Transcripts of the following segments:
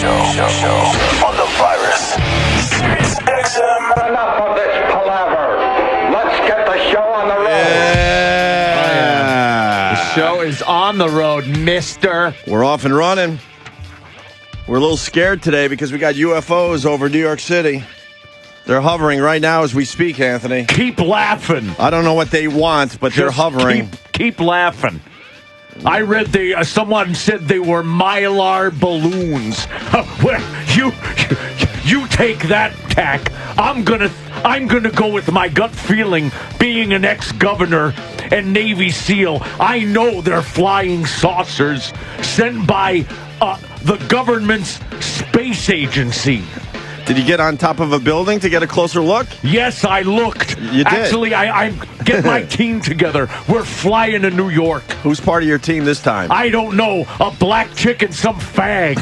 Show on the virus. Sirius-XM. Enough of this palaver. Let's get the show on the road. Yeah. The show is on the road, mister. We're off and running. We're a little scared today because we got UFOs over New York City. They're hovering right now as we speak, Anthony. Keep laughing. I don't know what they want, but they're hovering. Keep laughing. I read someone said they were Mylar balloons. Well, you take that tack. I'm gonna go with my gut feeling. Being an ex-governor and Navy SEAL, I know they're flying saucers sent by the government's space agency. Did you get on top of a building to get a closer look? Yes, I looked. You did? Actually, I get my team together. We're flying to New York. Who's part of your team this time? I don't know. A black chick and some fag.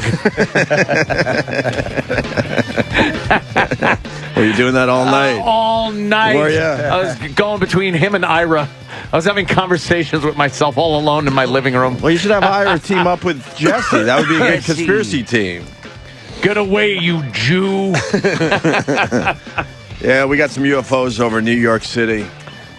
Were you doing that all night? All night. Were ya? I was going between him and Ira. I was having conversations with myself all alone in my living room. Well, you should have Ira team up with Jesse. That would be a good conspiracy team. Get away, you Jew. Yeah, we got some UFOs over New York City.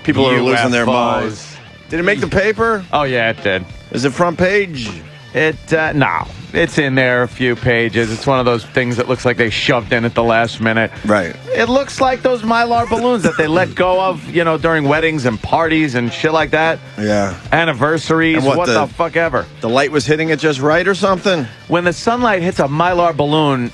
People are losing their minds. Did it make the paper? Oh, yeah, it did. Is it front page? No. It's in there a few pages. It's one of those things that looks like they shoved in at the last minute. Right. It looks like those Mylar balloons that they let go of, during weddings and parties and shit like that. Yeah. Anniversaries, And what the fuck ever. The light was hitting it just right or something? When the sunlight hits a Mylar balloon,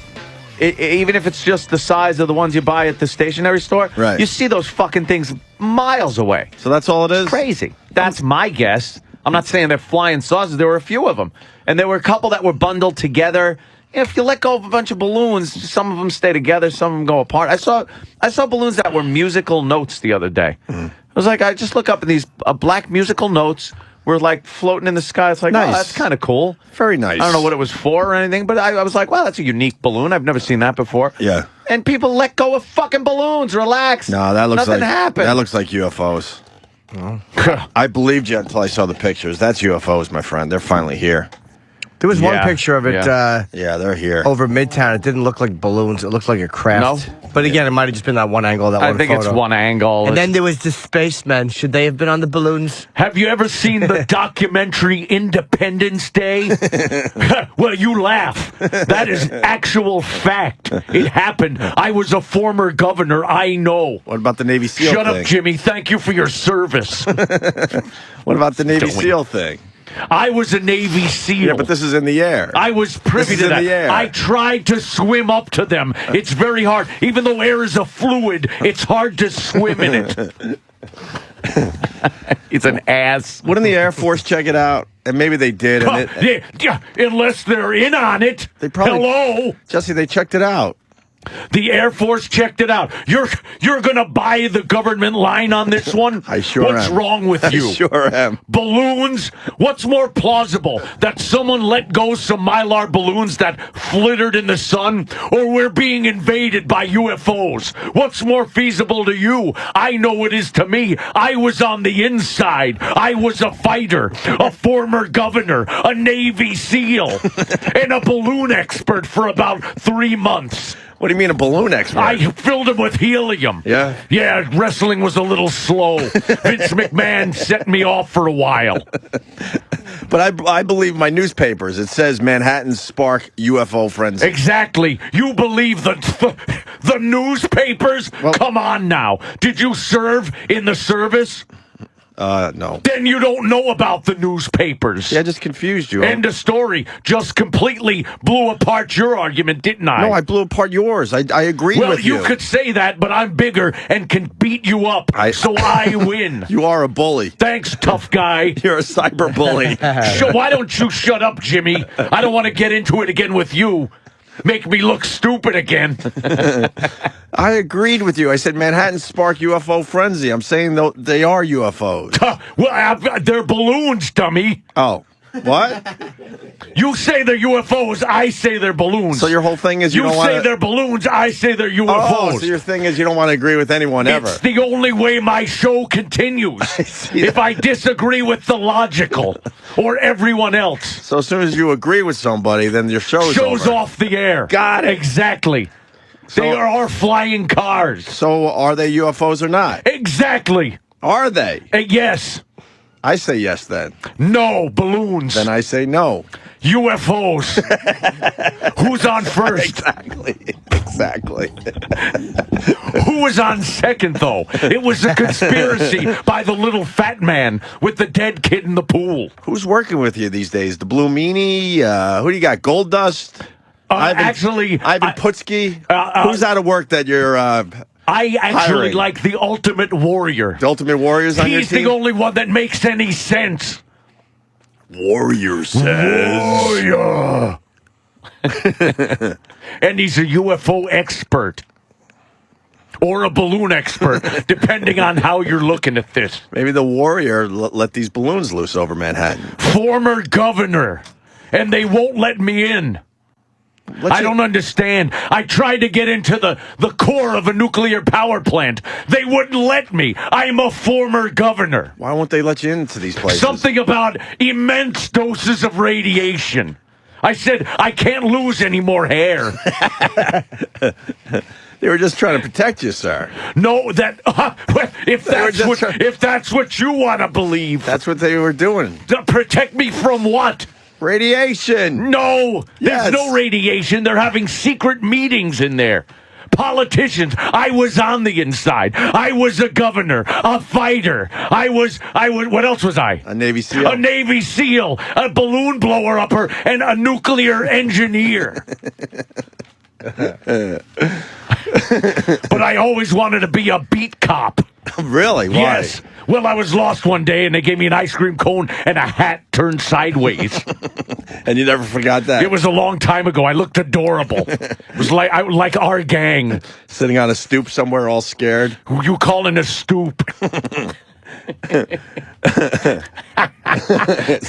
even if it's just the size of the ones you buy at the stationery store, right, you see those fucking things miles away. So that's all it is? Crazy. That's my guess. I'm not saying they're flying saucers. There were a few of them. And there were a couple that were bundled together. If you let go of a bunch of balloons, some of them stay together, some of them go apart. I saw balloons that were musical notes the other day. I was like, I just look up and these black musical notes were like floating in the sky. It's like, nice. Oh, that's kind of cool. Very nice. I don't know what it was for or anything, but I was like, wow, that's a unique balloon. I've never seen that before. Yeah. And people let go of fucking balloons. Relax. No, that looks Nothing happened. That looks like UFOs. I believed you until I saw the pictures. That's UFOs, my friend. They're finally here. There was one picture of it yeah, they're here. over Midtown. It didn't look like balloons. It looked like a craft. No? But again, it might have just been that one angle, that one I think photo. it's one angle. And then there was the spacemen. Should they have been on the balloons? Have you ever seen the documentary Independence Day? Well, you laugh. That is actual fact. It happened. I was a former governor. I know. What about the Navy SEAL Shut thing? up, Jimmy. Thank you for your service. What about the Navy SEAL thing? I was a Navy SEAL. Yeah, but this is in the air. I was privy to that. In the air. I tried to swim up to them. It's very hard. Even though air is a fluid, it's hard to swim in it. It's an ass. Wouldn't the Air Force check it out? And maybe they did. And Yeah, unless they're in on it. They probably, Hello? Jesse, they checked it out. The Air Force checked it out. You're going to buy the government line on this one? I sure am. What's wrong with you? I sure am. Balloons? What's more plausible? That someone let go some Mylar balloons that flittered in the sun? Or we're being invaded by UFOs? What's more feasible to you? I know it is to me. I was on the inside. I was a fighter, a former governor, a Navy SEAL, and a balloon expert for about 3 months. What do you mean a balloon expert? I filled him with helium. Yeah? Yeah, wrestling was a little slow. Vince McMahon set me off for a while. But I believe my newspapers. It says Manhattan spark UFO frenzy. Exactly. You believe the newspapers? Well, come on now. Did you serve in the service? No. Then you don't know about the newspapers. Yeah, I just confused you. End of story. Just completely blew apart your argument, didn't I? No, I blew apart yours. I agreed with you. Well, you could say that, but I'm bigger and can beat you up, so I win. You are a bully. Thanks, tough guy. You're a cyber bully. Why don't you shut up, Jimmy? I don't want to get into it again with you. Make me look stupid again. I agreed with you. I said Manhattan spark UFO frenzy. I'm saying they are UFOs. Well, they're balloons, dummy. Oh. What? You say they're UFOs, I say they're balloons. So your whole thing is you don't want to... say they're balloons, I say they're UFOs. Oh, so your thing is you don't want to agree with anyone ever. It's the only way my show continues. If I disagree with the logical. or everyone else. So as soon as you agree with somebody, then your show's over. Off the air. Got it. Exactly. They are our flying cars. So are they UFOs or not? Exactly. Are they? Yes. I say yes then. No, balloons. Then I say no. UFOs. Who's on first? Exactly. Who was on second, though? It was a conspiracy by the little fat man with the dead kid in the pool. Who's working with you these days? The Blue Meanie? Who do you got? Gold Dust? Ivan Putski? Who's out of work that you're I actually hiring? like the Ultimate Warrior. The Ultimate Warrior's on your He's team? the only one that makes any sense. Warrior says. Warrior. And he's a UFO expert. Or a balloon expert, depending on how you're looking at this. Maybe the Warrior let these balloons loose over Manhattan. Former governor. And they won't let me in. I don't understand. I tried to get into the core of a nuclear power plant. They wouldn't let me. I'm a former governor. Why won't they let you into these places? Something about immense doses of radiation. I said, I can't lose any more hair. They were just trying to protect you, sir. No, if that's what you want to believe. That's what they were doing. To protect me from what? Radiation. No, Yes. there's no radiation. They're having secret meetings in there. Politicians. I was on the inside. I was a governor, a fighter. I was. What else was I? A Navy SEAL. A Navy SEAL, a balloon blower upper, and a nuclear engineer. But I always wanted to be a beat cop. Really? Why? Yes. Well, I was lost one day, and they gave me an ice cream cone and a hat turned sideways. And you never forgot that? It was a long time ago. I looked adorable. It was like our gang. Sitting on a stoop somewhere all scared. Who you calling a stoop?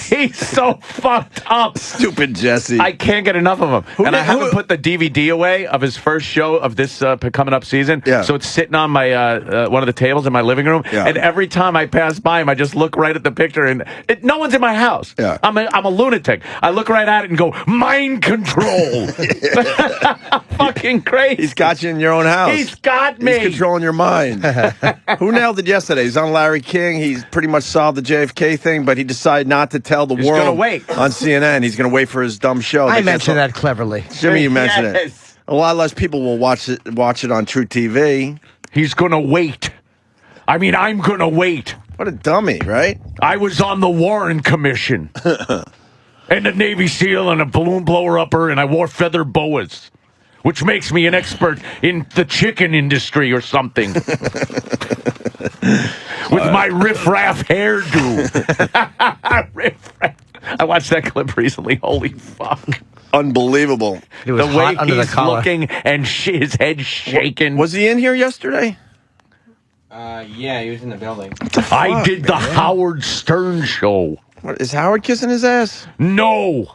He's so fucked up. Stupid Jesse. I can't get enough of him. I haven't put the DVD away of his first show of this coming up season. Yeah. So it's sitting on my one of the tables in my living room. Yeah. And every time I pass by him, I just look right at the picture, and no one's in my house. Yeah. I'm a lunatic. I look right at it and go, mind control. Fucking crazy. He's got you in your own house. He's got me. He's controlling your mind. Who nailed it yesterday? He's on Larry King. He's pretty much solved the JFK thing, but he decided not to tell the world gonna wait. on CNN. He's going to wait for his dumb show. I mentioned that cleverly. Jimmy, you mentioned it. Yes. A lot less people will watch it on True TV. He's going to wait. I mean, I'm going to wait. What a dummy, right? I was on the Warren Commission. And a Navy SEAL and a balloon blower upper, and I wore feather boas, which makes me an expert in the chicken industry or something. With my riff-raff hairdo. Riff-raff. I watched that clip recently. Holy fuck. Unbelievable. It was The way hot under the he's collar. looking and his head shaking. Was he in here yesterday? Yeah, he was in the building. I did the Howard Stern show. What, is Howard kissing his ass? No.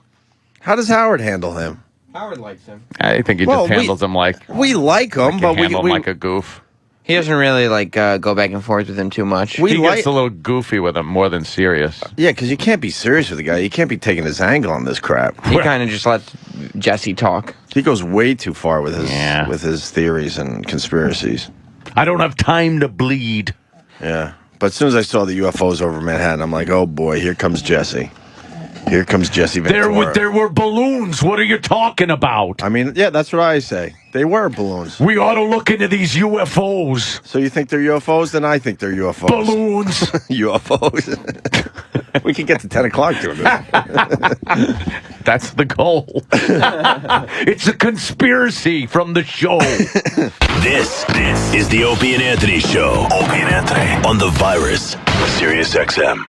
How does Howard handle him? Howard likes him. I think he Well, just handles him like We like him, but handle him we like a goof. He doesn't really go back and forth with him too much. We He like gets a little goofy with him more than serious. yeah, because you can't be serious with the guy. You can't be taking his angle on this crap. He kind of just lets Jesse talk. He goes way too far with his Yeah. with his theories and conspiracies. I don't have time to bleed. Yeah, but as soon as I saw the UFOs over Manhattan, I'm like, oh boy, here comes Jesse. Here comes Jesse Ventura. There were balloons. What are you talking about? I mean, yeah, that's what I say. They were balloons. We ought to look into these UFOs. So you think they're UFOs? Then I think they're UFOs. Balloons. UFOs. We can get to 10 o'clock doing this. That's the goal. It's a conspiracy from the show. This is the Opie and Anthony Show. Opie and Anthony on the Virus, Sirius-XM.